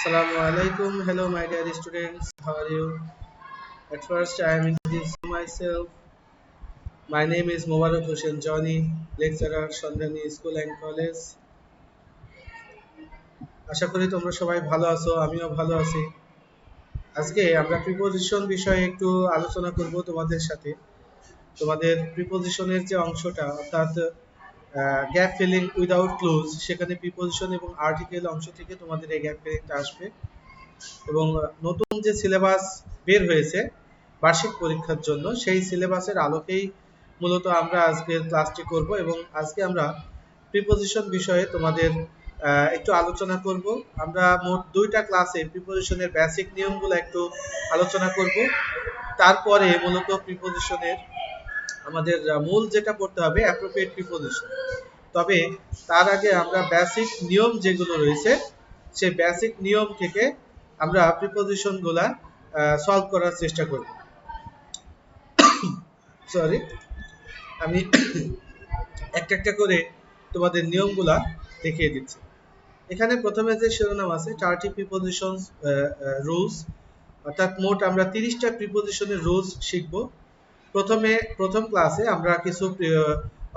Assalamu alaikum. Hello, my dear students. How are you? At first, I am introducing myself. My name is Mobarok Hussain Johnny, lecturer, Sandhani School and College. আশা করি তোমরা সবাই ভালো আছো, আমিও ভালো আছি। আজকে আমরা প্রিপোজিশন বিষয়ে একটু আলোচনা করব তোমাদের সাথে। তোমাদের প্রিপোজিশনের যে অংশটা অর্থাৎ গ্যাপ ফিলিং উইদাউট ক্লোজ, সেখানে প্রিপোজিশন এবং আর্টিকেল অংশ থেকে তোমাদের এই গ্যাপ ফিলিংটা আসবে। এবং নতুন যে সিলেবাস বের হয়েছে বার্ষিক পরীক্ষার জন্য, সেই সিলেবাসের আলোকেই মূলত আমরা আজকে ক্লাসটি করব। এবং আজকে আমরা প্রিপোজিশন বিষয়ে তোমাদের একটু আলোচনা করব। আমরা মোট 2টা ক্লাসে প্রিপোজিশনের বেসিক নিয়মগুলো একটু আলোচনা করব। তারপরে মূলত প্রিপোজিশনের আমাদের মূল যেটা পড়তে হবে অ্যাপ্রোপ্রিয়েট প্রিপোজিশন। তবে তার আগে আমরা বেসিক নিয়ম যেগুলো রয়েছে সেই বেসিক নিয়ম থেকে আমরা প্রিপোজিশন গুলা সলভ করার চেষ্টা করব। সরি, আমি একটা একটা করে তোমাদের নিয়মগুলা দেখিয়ে দিচ্ছি। এখানে প্রথমে যে শিরোনাম আছে 30 প্রিপোজিশনস রুলস, অর্থাৎ মোট আমরা 30টা প্রিপোজিশনের রুলস শিখব। প্রথম ক্লাসে আমরা কিছু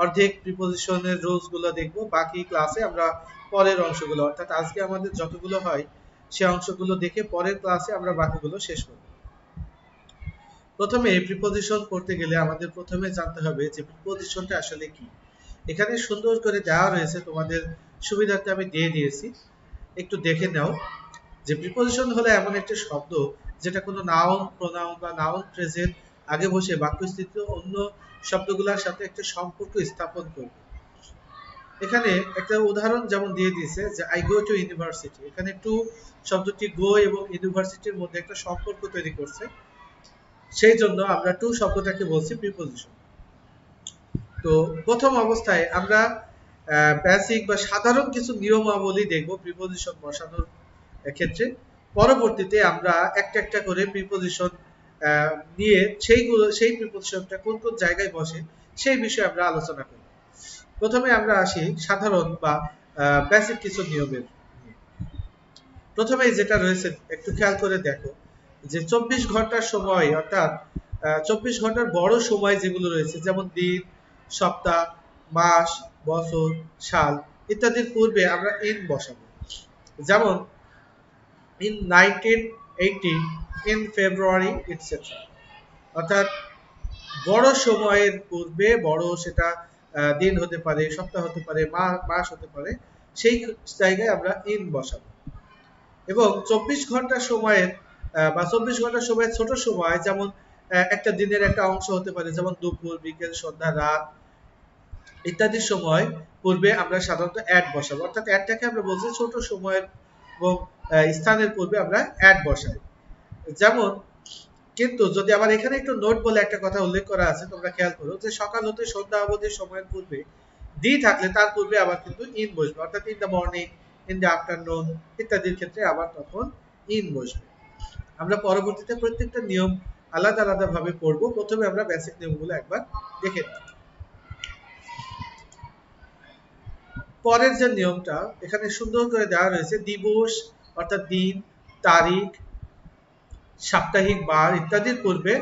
অর্ধেক প্রিপোজিশনের রুলস গুলো দেখব, বাকি ক্লাসে আমরা পরের অংশগুলো অর্থাৎ আজকে আমাদের যতগুলো হয় সে অংশগুলো দেখে পরের ক্লাসে আমরা বাকিগুলো শেষ করব। প্রথমে প্রিপোজিশন পড়তে গেলে আমাদের প্রথমে জানতে হবে যে প্রিপোজিশনটা আসলে কি। এখানে সুন্দর করে দেওয়া রয়েছে, তোমাদের সুবিধার্থে আমি দিয়ে দিয়েছি, একটু দেখে নাও। যে প্রিপোজিশন হলো এমন একটা শব্দ যেটা কোনো নাউন, প্রোনাউন বা নাউন ফ্রেজের আগে বসে বাক্যস্থিত অন্য শব্দগুলোর সাথে একটা সম্পর্ক স্থাপন করবে। এখানে একটা উদাহরণ যেমন দিয়ে দিয়েছে যে আই গো টু ইউনিভার্সিটি, এখানে টু শব্দটি গো এবং ইউনিভার্সিটির মধ্যে একটা সম্পর্ক তৈরি করছে, সেই জন্য আমরা টু শব্দটাকে বলছি প্রিপোজিশন। তো প্রথম অবস্থায় আমরা বেসিক বা সাধারণ কিছু নিয়মাবলী দেখব প্রিপোজিশন বসানোর ক্ষেত্রে। পরবর্তীতে আমরা একটা একটা করে প্রিপোজিশন নিয়ে সেই প্রিপোজিশনটা কোন কোন জায়গায় বসে সেই বিষয়ে আমরা আলোচনা করব। প্রথমে আমরা আসি সাধারণ বা বেসিক কিছু নিয়মের। প্রথমে যেটা রয়েছে একটু খেয়াল করে দেখো যে 24 ঘন্টার সময় অর্থাৎ 24 ঘন্টার বড় সময় যেগুলো রয়েছে যেমন দিন, সপ্তাহ, মাস, বছর, সাল ইত্যাদির পূর্বে আমরা ইন বসাবো। যেমন in 1980, in February, etc. অর্থাৎ বড় সময়ের পূর্বে, বড় সেটা দিন হতে পারে, সপ্তাহ হতে পারে, মাস হতে পারে, সেই জায়গায় আমরা ইন বসাবো। এবং 24 ঘন্টা সময়ের বা 24 ঘন্টা সময়ের ছোট সময় যেমন একটা দিনের একটা অংশ হতে পারে, যেমন দুপুর, বিকেল, সন্ধ্যা, রাত ইত্যাদি সময় পূর্বে আমরা সাধারণত অ্যাড বসাবো। অর্থাৎ অ্যাডটাকে আমরা বলছি ছোট সময়ের এবং স্থানের পূর্বে আমরা অ্যাড বসাই। যেমন কিন্তু যদি আবার এখানে একটু নোট বলে একটা কথা উল্লেখ করা আছে, তোমরা খেয়াল করো যে সকাল হতে সন্ধ্যা অবধি সময়ের পূর্বে দি থাকলে তার পূর্বে আবার কিন্তু ইন বসবে, অর্থাৎ in the morning, in the afternoon ইত্যাদির ক্ষেত্রে আবার তখন ইন বসবে। আমরা পরবর্তীতে প্রত্যেকটা নিয়ম আলাদা আলাদা ভাবে পড়বো। প্রথমে আমরা বেসিক নিয়মগুলো একবার দেখে নিই। পরের যে নিয়মটা এখানে সুন্দর করে দেওয়া রয়েছে, দিবস অর্থাৎ দিন, তারিখ, সাপ্তাহিক বার ইত্যাদির পূর্বে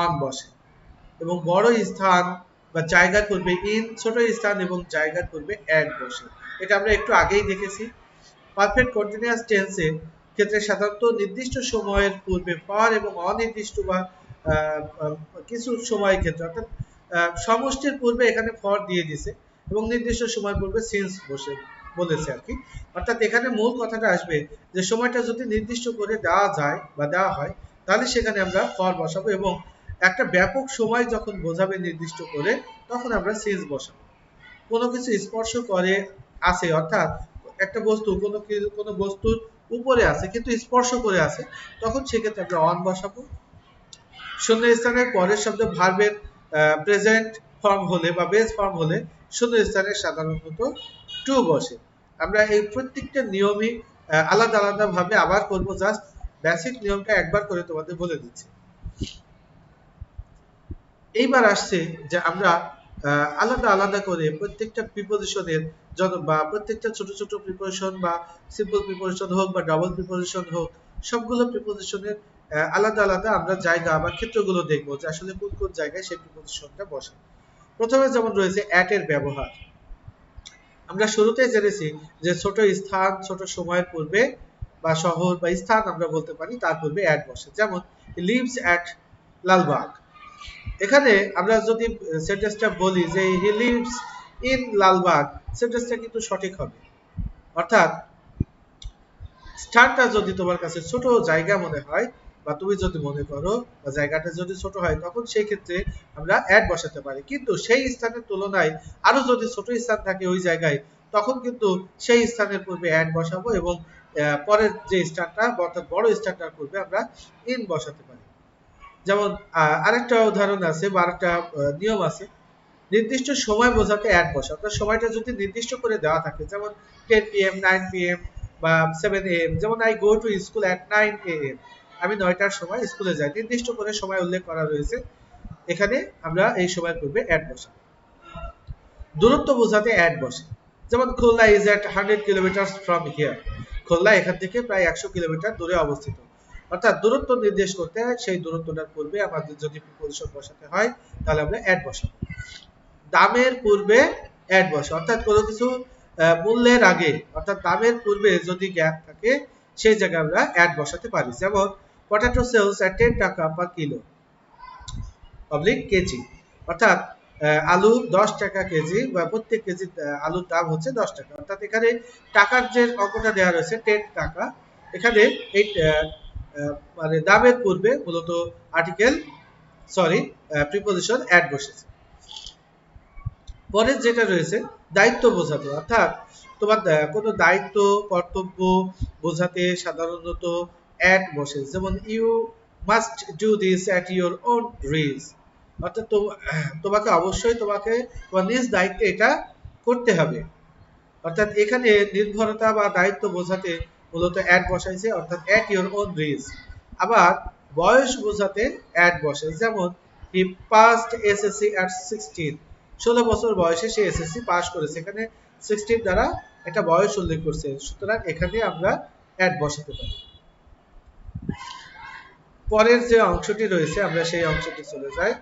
অন বসে এবং বড় স্থান বা জায়গার পূর্বে ইন, ছোট স্থান এবং জায়গার পূর্বে অ্যাড বসে। এটা আমরা একটু আগেই দেখেছি। পারফেক্ট কন্টিনিউয়াস টেন্সের ক্ষেত্রে সাধারণত নির্দিষ্ট সময়ের পূর্বে ফর এবং অনির্দিষ্ট বা কিছু সময়ের ক্ষেত্রে অর্থাৎ সমষ্টির পূর্বে এখানে ফর দিয়ে দিছে এবং নির্দিষ্ট সময় পূর্বে সিন্স বলেছে আর কি। অর্থাৎ এখানে মূল কথাটা আসবে যে সময়টা যদি নির্দিষ্ট করে দেওয়া যায় বা দেওয়া হয় তাহলে সেখানে আমরা ফর বসাবো এবং একটা ব্যাপক সময় যখন বোঝাবে নির্দিষ্ট করে তখন আমরা সিন্স বসাবো। কোনো কিছু স্পর্শ করে আছে অর্থাৎ একটা বস্তু কোনো বস্তুর উপরে আছে কিন্তু স্পর্শ করে আছে, তখন সেক্ষেত্রে আমরা অন বসাবো। শূন্য স্থানের পরের শব্দ ভার্বের প্রেজেন্ট ফর্ম হলে বা বেস ফর্ম হলে শূন্য স্থানে সাধারণত টু বসে। আমরা এই প্রত্যেকটা নিয়মই আলাদা আলাদা ভাবে আবার করব, জাস্ট বেসিক নিয়মটা একবার করে তোমাদের বলে দিচ্ছি। এইবার আসছে যে আমরা আলাদা আলাদা করে প্রত্যেকটা প্রিপোজিশনের বা প্রত্যেকটা ছোট ছোট প্রিপোজিশন বা সিম্পল প্রিপোজিশন হোক বা ডাবল প্রিপোজিশন হোক, সবগুলো প্রিপোজিশনের আলাদা আলাদা আমরা জায়গা বা ক্ষেত্রগুলো দেখবো যে আসলে কোন কোন জায়গায় সেই প্রিপোজিশনটা বসে। প্রথমে যেমন রয়েছে অ্যাট এর ব্যবহার। আমরা শুরুতেই জেনেছি যে ছোট স্থান, ছোট সময়ের পূর্বে বা শহর বা স্থান আমরা বলতে পারি, তার পূর্বে অ্যাট বসে। যেমন লিভস অ্যাট লালবাগ। এখানে আমরা যদি সেন্টেন্সটা বলি যে হি লিভস ইন লালবাগ, সেন্টেন্সটা কিন্তু সঠিক হবে। অর্থাৎ স্থানটা যদি তোমার কাছে ছোট জায়গা মনে হয় বা তুমি যদি মনে করো বা জায়গাটা যদি ছোট হয়, তখন সেই ক্ষেত্রে আমরা অ্যাড বসাতে পারি। কিন্তু সেই স্থানের তুলনায় আরো যদি ছোট স্থান থাকে ওই জায়গায়, তখন কিন্তু সেই স্থানের পূর্বে অ্যাড বসাবো এবং পরের যে স্থানটা অর্থাৎ বড় স্থানটার পূর্বে আমরা ইন বসাতে পারি। যেমন আরেকটা উদাহরণ আছে বা আরেকটা নিয়ম আছে, নির্দিষ্ট সময় বোঝাতে অ্যাড বসা। অর্থাৎ সময়টা যদি নির্দিষ্ট করে দেওয়া থাকে, যেমন 10 PM, 9 PM বা 7 AM, যেমন I go to school at 9 AM, আমি 9টার সময় স্কুলে যাই, নির্দিষ্ট করে সময় উল্লেখ করা রয়েছে, এখানে আমরা এই সময়ের পূর্বে অ্যাড বসা। দূরত্ব বোঝাতে অ্যাড বসে। যেমন Khulna is at 100 kilometre from here, Khulna এখান থেকে প্রায় 100 কিলোমিটার দূরে অবস্থিত। অর্থাৎ দূরত্ব নির্দেশ করতে সেই দূরত্বটার পূর্বে আমাদের যদি প্রিপোজিশন বসাতে হয়, তাহলে আমরা অ্যাড বসাবো। দামের পূর্বে অ্যাড বসে, অর্থাৎ কোনো কিছু মূল্যের আগে অর্থাৎ দামের পূর্বে যদি গ্যাপ থাকে, সেই জায়গায় আমরা অ্যাড বসাতে পারি। যেমন পটেটো সেলস অ্যাট 10 টাকা পার কিলো অবলিক কেজি, অর্থাৎ আলু 10 টাকা কেজি বা প্রত্যেক কেজি আলুর দাম হচ্ছে 10 টাকা। অর্থাৎ এখানে টাকার যে অঙ্কটা দেওয়া রয়েছে 10 টাকা, এখানে এই মানে দামের পূর্বে মূলত আর্টিকেল প্রিপোজিশন অ্যাড বসেছে। পরের যেটা রয়েছে দায়িত্ব বোঝাতে, অর্থাৎ তোমার কোনো দায়িত্ব কর্তব্য বোঝাতে সাধারণত অ্যাট বসে। যেমন you must do this at your own risk, অর্থাৎ তোমাকে অবশ্যই তোমার নিজ দায়িত্বে এটা করতে হবে। অর্থাৎ এখানে নির্ভরতা বা দায়িত্ব বোঝাতে মূলত অ্যাট বসাইছে, অর্থাৎ অ্যাট ইউর ওন রিস্ক। আবার বয়স বোঝাতে অ্যাট বসে। যেমন হি পাসড এসএসসি অ্যাট 16, 16 বছর বয়সে সে এসএসসি পাস করেছে, এখানে 16 দ্বারা একটা বয়স উল্লেখ করছে, সুতরাং এখানে আমরা অ্যাট বসাতে পারি। পরের যে অংশটি রয়েছে আমরা সেই অংশটি চলে যাই।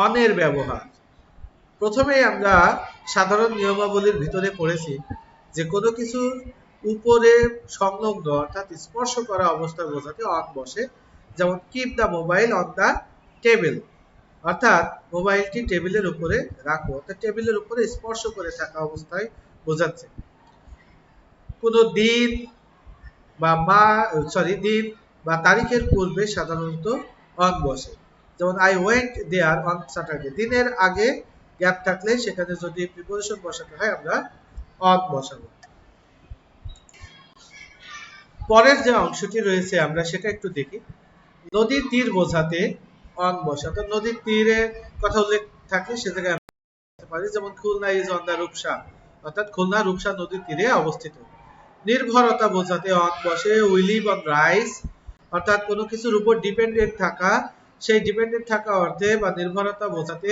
অনের ব্যবহার। প্রথমেই আমরা সাধারণ নিয়মাবলীর ভিতরে পড়েছি যে কোনো কিছুর উপরে সংলগ্ন অর্থাৎ স্পর্শ করা অবস্থায় বোঝাতে অন বসে। যেমন keep the mobile on the table, অর্থাৎ মোবাইলটি টেবিলের উপরে রাখো, অর্থাৎ টেবিলের উপরে স্পর্শ করে থাকা অবস্থায় বোঝাচ্ছে। কোনো দিন দিন বা তারিখের পূর্বে সাধারণত অন বসে। যেমন I went there on Saturday, দিনের আগে গ্যাপ থাকলে সেখানে যদি প্রিপোজিশন বসাতে হয় আমরা অন বসাবো। পরের যে অংশটি রয়েছে আমরা সেটা একটু দেখি। নদীর তীর বোঝাতে অন বসে, অর্থাৎ নদীর তীরে কথা উল্লেখ থাকলে সে জায়গায় আমরা পারি। যেমন Khulna is on the Rupsa, অর্থাৎ খুলনা রূপসা নদীর তীরে অবস্থিত। নির্ভরতা বোঝাতে অন বসে উই লিভ অন রাইস, অর্থাৎ কোনো কিছুর উপর ডিপেন্ডেন্ট থাকা, সেই ডিপেন্ডেন্ট থাকা অর্থে বা নির্ভরতা বোঝাতে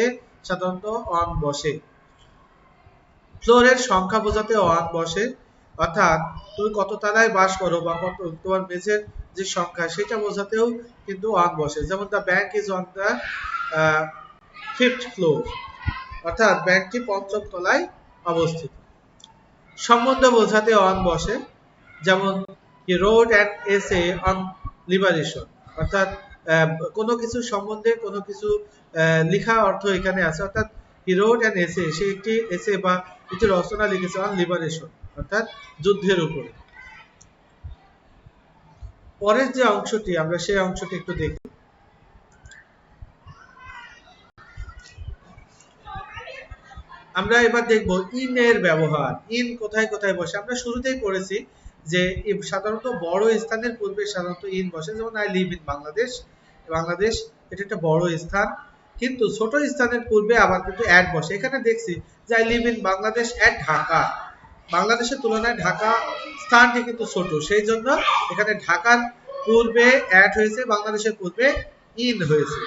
সাধারণত অন বসে। ফ্লোরের সংখ্যা বোঝাতে অন বসে, অর্থাৎ তুমি কত তলায় বাস করো বা কত তোমার মেঝের যে সংখ্যা সেটা বোঝাতেও কিন্তু অন বসে। যেমন the bank is on the 5th floor, অর্থাৎ ব্যাংকটি 5ম তলায় অবস্থিত। সম্বন্ধ বোঝাতে অন বসে। যেমন হি রোট অ্যান এসে অন লিবারেশন, অর্থাৎ কোনো কিছু সম্বন্ধে কোনো কিছু লেখা অর্থ এখানে আছে, অর্থাৎ হি রোট অ্যান এসে, সে একটি এসে বা একটি রচনা লিখেছে অন লিবারেশন, অর্থাৎ যুদ্ধের উপরে। পরের যে অংশটি আমরা সেই অংশটি একটু দেখি। আমরা এবার দেখব ইন এর ব্যবহার। ইন কোথায় কোথায় বসে আমরা শুরুতেই পড়েছি যে সাধারণত বড় স্থানের পূর্বে সাধারণত ইন বসে। যেমন I live in Bangladesh, Bangladesh এটা একটা বড় স্থান, কিন্তু ছোট স্থানের পূর্বে আবার কিন্তু অ্যাড বসে। এখানে দেখছি যে I live in Bangladesh at Dhaka, বাংলাদেশের তুলনায় ঢাকা স্থানটি কিন্তু ছোট, সেই জন্য এখানে ঢাকার পূর্বে অ্যাড হয়েছে, বাংলাদেশের পূর্বে ইন হয়েছে।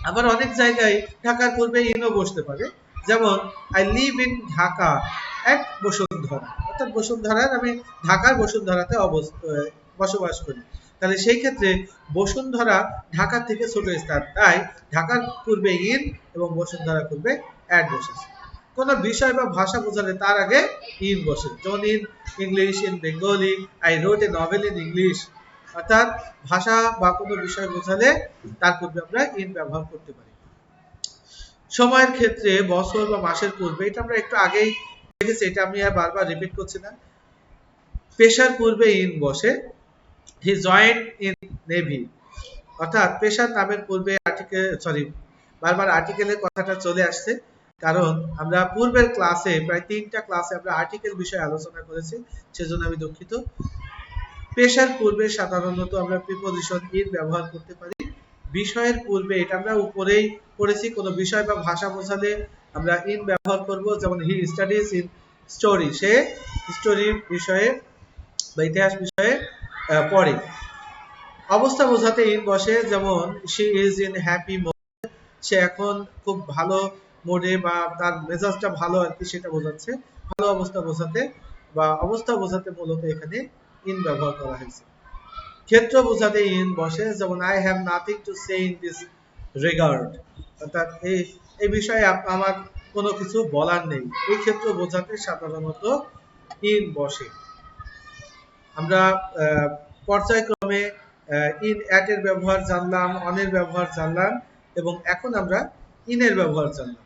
আবার অনেক জায়গায় ঢাকার পূর্বে ইনও বসতে পারে, যেমন I live in Dhaka at Bashundhara, অর্থাৎ বসুন্ধরার আমি ঢাকার বসুন্ধরাতে বসবাস করি। তাহলে সেই ক্ষেত্রে বসুন্ধরা ঢাকা থেকে ছোট স্থান, তাই ঢাকার পূর্বে ইন এবং বসুন্ধরা পূর্বে অ্যাট বসেছে। কোন বিষয় বা ভাষা বোঝালে তার আগে ইন বসে, যেমন in English, in Bengali, I রোট A novel in English. অর্থাৎ ভাষা বা কোনো বিষয় বোঝালে তার পূর্বে আমরা ইন ব্যবহার করতে পারি। সময়ের ক্ষেত্রে বছর বা মাসের পূর্বে, এটা আমরা একটু আগেই দেখেছি, এটা আমি আর বারবার রিপিট করছি না। পেশার পূর্বে ইন বসে, হি জয়েন্ট ইন নেভি, অর্থাৎ পেশার নামের পূর্বে বারবার আর্টিকেলের কথাটা চলে আসছে, কারণ আমরা পূর্বের ক্লাসে প্রায় 3টা ক্লাসে আমরা আর্টিকেল বিষয়ে আলোচনা করেছি, সেজন্য আমি দুঃখিত। পেশার পূর্বে সাধারণত আমরা প্রিপজিশন ইন ব্যবহার করতে পারি। বিষয়ের পূর্বে, এটা আমরা উপরেই পড়েছি, কোনো বিষয় বা ভাষা বোঝালে আমরা ইন ব্যবহার করব, যেমন he studies in story, say story বিষয়ে বা ইতিহাস বিষয়ে পড়ে। অবস্থা বোঝাতে ইন বসে, যেমন she is in happy mood, সে এখন খুব ভালো মোডে বা তার মেজাজটা ভালো আর কি, সেটা বোঝাচ্ছে। ভালো অবস্থা বোঝাতে বা অবস্থা বোঝাতে মূলত এখানে ইন ব্যবহার করা হয়েছে। ক্ষেত্র বোঝাতে ইন বসে, যেমন I have nothing to say in this regard, অর্থাৎ এই বিষয়ে আমার কোনো কিছু বলার নেই। এই ক্ষেত্র বোঝাতে সাধারণত ইন বসে। আমরা পর্যায়ক্রমে ইন অ্যাট এর ব্যবহার জানলাম, অন এর ব্যবহার জানলাম, এবং এখন আমরা ইনের ব্যবহার জানলাম।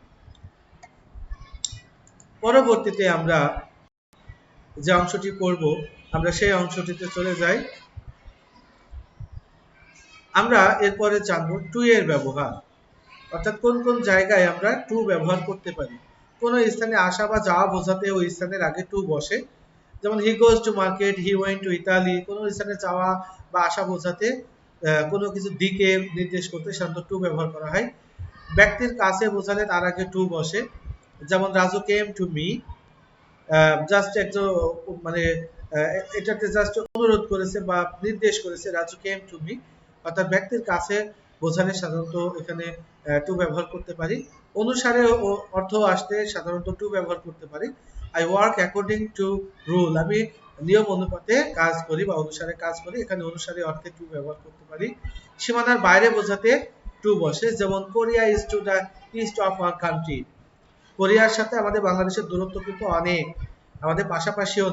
পরবর্তীতে আমরা যে অংশটি পড়ব, আমরা সেই অংশটিতে চলে যাই। আমরা এরপরে জানবো টু এর ব্যবহার, অর্থাৎ কোন কোন জায়গায় আমরা টু ব্যবহার করতে পারি। কোন স্থানে আসা বা যাওয়া বোঝাতে ওই স্থানের আগে টু বসে, যেমন he goes to market, he went to Italy. কোন স্থানে যাওয়া বা আসা বোঝাতে কোনো কিছু দিকে নির্দেশ করতে সাধারণত টু ব্যবহার করা হয়। ব্যক্তির কাছে বোঝালে তার আগে টু বসে, যেমন Raju came to me, just একজন মানে এটাতে জাস্ট অনুরোধ করেছে বা নির্দেশ করেছে, রাজু কেম টু মি, অর্থাৎ ব্যক্তির কাছে বোঝালে সাধারণত এখানে টু ব্যবহার করতে পারি। অনুসারে অর্থ আসতে সাধারণত টু ব্যবহার করতে পারি। I work according to rule, আমি নিয়ম অনুপাতে কাজ করি বা অনুসারে কাজ করি, এখানে অনুসারে অর্থে টু ব্যবহার করতে পারি। সীমানার বাইরে বোঝাতে টু বসে, যেমন Korea is to the east of our country, কোরিয়ার সাথে আমাদের বাংলাদেশের দূরত্ব কিন্তু অনেক, আমাদের পাশাপাশিও